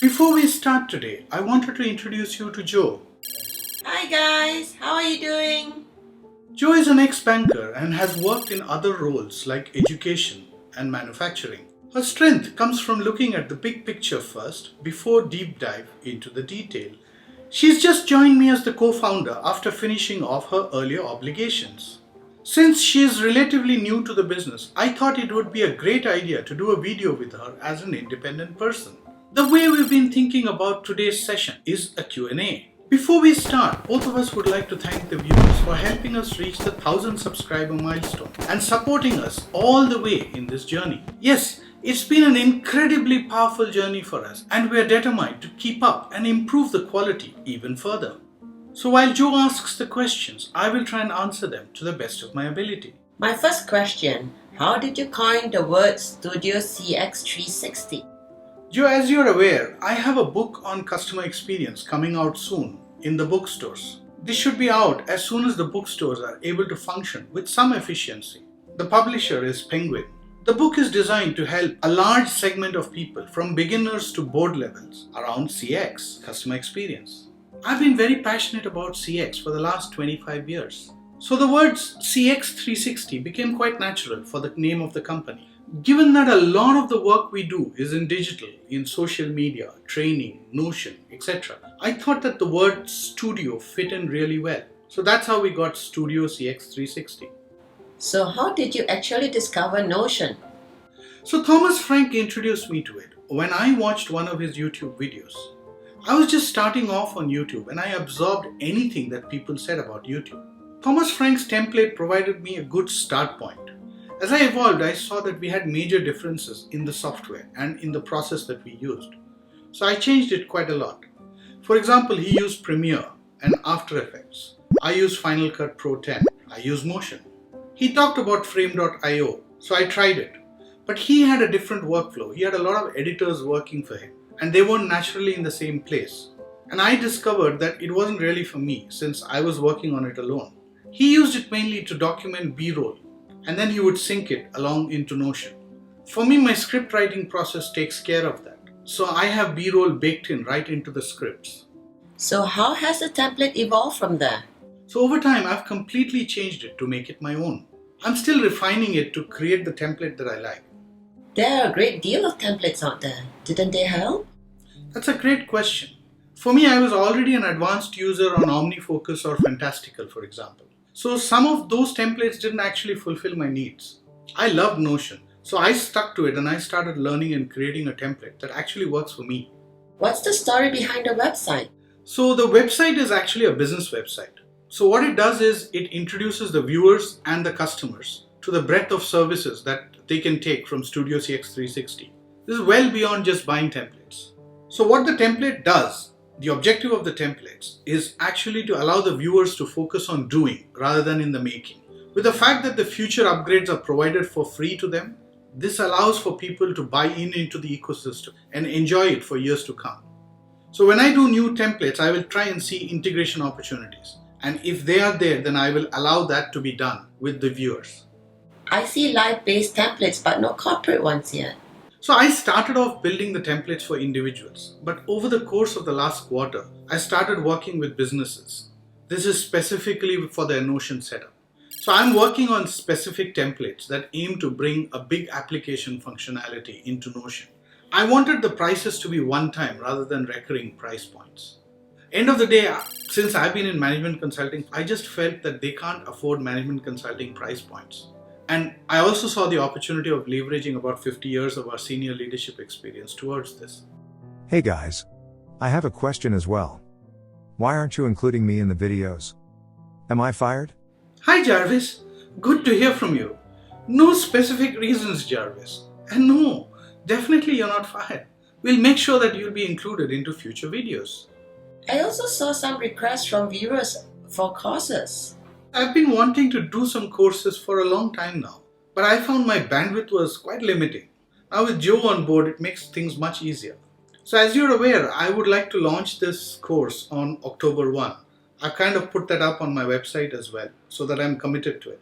Before we start today, I wanted to introduce you to Joe. Hi guys, how are you doing? Joe is an ex-banker and has worked in other roles like education and manufacturing. Her strength comes from looking at the big picture first before deep dive into the detail. She's just joined me as the co-founder after finishing off her earlier obligations. Since she is relatively new to the business, I thought it would be a great idea to do a video with her as an independent person. The way we've been thinking about today's session is a Q&A. Before we start, both of us would like to thank the viewers for helping us reach the 1000 subscriber milestone and supporting us all the way in this journey. Yes, it's been an incredibly powerful journey for us and we are determined to keep up and improve the quality even further. So while Joe asks the questions, I will try and answer them to the best of my ability. My first question, how did you coin the word Studio CX360? Joe, as you're aware, I have a book on customer experience coming out soon in the bookstores. This should be out as soon as the bookstores are able to function with some efficiency. The publisher is Penguin. The book is designed to help a large segment of people from beginners to board levels around CX, customer experience. I've been very passionate about CX for the last 25 years. So the words CX360 became quite natural for the name of the company. Given that a lot of the work we do is in digital, in social media, training, Notion, etc., I thought that the word studio fit in really well. So that's how we got Studio CX360. So how did you actually discover Notion? So Thomas Frank introduced me to it when I watched one of his YouTube videos. I was just starting off on YouTube and I absorbed anything that people said about YouTube. Thomas Frank's template provided me a good start point. As I evolved, I saw that we had major differences in the software and in the process that we used. So I changed it quite a lot. For example, he used Premiere and After Effects. I use Final Cut Pro 10. I use Motion. He talked about Frame.io, so I tried it. But he had a different workflow. He had a lot of editors working for him, and they weren't naturally in the same place. And I discovered that it wasn't really for me since I was working on it alone. He used it mainly to document B-roll, and then he would sync it along into Notion. For me, my script writing process takes care of that. So I have B-roll baked in right into the scripts. So how has the template evolved from there? So over time, I've completely changed it to make it my own. I'm still refining it to create the template that I like. There are a great deal of templates out there. Didn't they help? That's a great question. For me, I was already an advanced user on OmniFocus or Fantastical, for example. So some of those templates didn't actually fulfill my needs. I loved Notion, so I stuck to it and I started learning and creating a template that actually works for me. What's the story behind the website? So the website is actually a business website. So what it does is it introduces the viewers and the customers to the breadth of services that they can take from Studio CX360. This is well beyond just buying templates. So what the template does, the objective of the templates is actually to allow the viewers to focus on doing rather than in the making. With the fact that the future upgrades are provided for free to them, this allows for people to buy into the ecosystem and enjoy it for years to come. So when I do new templates, I will try and see integration opportunities. And if they are there, then I will allow that to be done with the viewers. I see live-based templates but no corporate ones yet. So I started off building the templates for individuals, but over the course of the last quarter, I started working with businesses. This is specifically for their Notion setup. So I'm working on specific templates that aim to bring a big application functionality into Notion. I wanted the prices to be one time rather than recurring price points. End of the day, since I've been in management consulting, I just felt that they can't afford management consulting price points. And I also saw the opportunity of leveraging about 50 years of our senior leadership experience towards this. Hey guys. I have a question as well. Why aren't you including me in the videos? Am I fired? Hi Jarvis, good to hear from you. No specific reasons, Jarvis. And no, definitely you're not fired. We'll make sure that you'll be included into future videos. I also saw some requests from viewers for courses. I've been wanting to do some courses for a long time now, but I found my bandwidth was quite limiting. Now with Joe on board, it makes things much easier. So as you're aware, I would like to launch this course on October 1. I've kind of put that up on my website as well, so that I'm committed to it.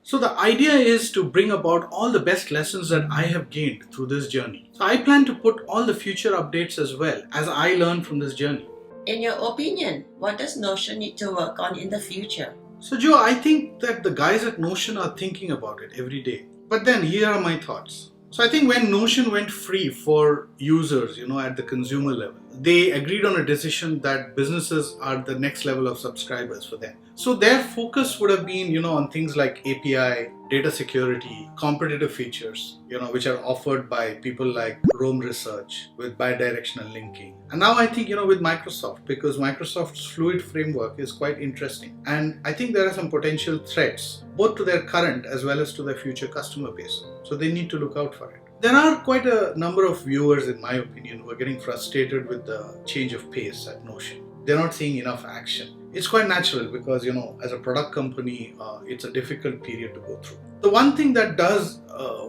So the idea is to bring about all the best lessons that I have gained through this journey. So I plan to put all the future updates as well as I learn from this journey. In your opinion, what does Notion need to work on in the future? So Joe, I think that the guys at Notion are thinking about it every day. But then here are my thoughts. So I think when Notion went free for users, at the consumer level, they agreed on a decision that businesses are the next level of subscribers for them. So their focus would have been, on things like API, data security, competitive features, which are offered by people like Rome Research with bidirectional linking. And now I think, with Microsoft, because Microsoft's Fluid framework is quite interesting. And I think there are some potential threats, both to their current as well as to their future customer base. So they need to look out for it. There are quite a number of viewers, in my opinion, who are getting frustrated with the change of pace at Notion. They're not seeing enough action. It's quite natural because, as a product company, it's a difficult period to go through. The one thing that does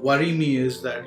worry me is that,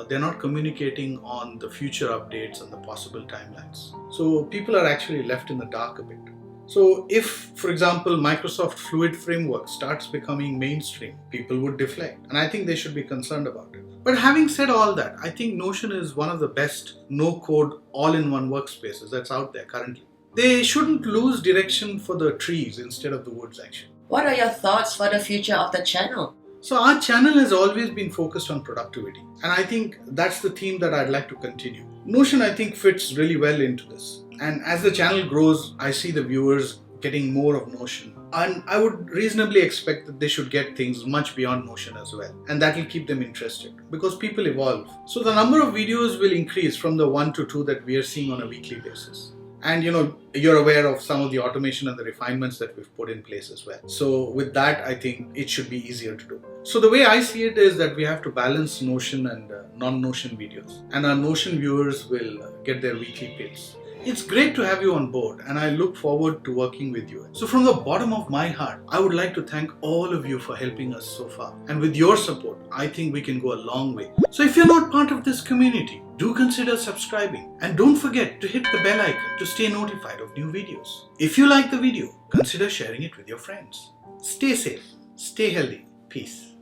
they're not communicating on the future updates and the possible timelines. So people are actually left in the dark a bit. So if, for example, Microsoft Fluid framework starts becoming mainstream, people would deflect. And I think they should be concerned about it. But having said all that, I think Notion is one of the best no-code all-in-one workspaces that's out there currently. They shouldn't lose direction for the trees instead of the woods, actually. What are your thoughts for the future of the channel? So our channel has always been focused on productivity. And I think that's the theme that I'd like to continue. Notion, I think, fits really well into this. And as the channel grows, I see the viewers getting more of Notion. And I would reasonably expect that they should get things much beyond Notion as well. And that will keep them interested because people evolve. So the number of videos will increase from the 1 to 2 that we are seeing on a weekly basis. And you're aware of some of the automation and the refinements that we've put in place as well. So with that, I think it should be easier to do. So the way I see it is that we have to balance Notion and non-Notion videos. And our Notion viewers will get their weekly pills. It's great to have you on board and I look forward to working with you. So from the bottom of my heart, I would like to thank all of you for helping us so far. And with your support, I think we can go a long way. So if you're not part of this community, do consider subscribing and don't forget to hit the bell icon to stay notified of new videos. If you like the video, consider sharing it with your friends. Stay safe, stay healthy, peace.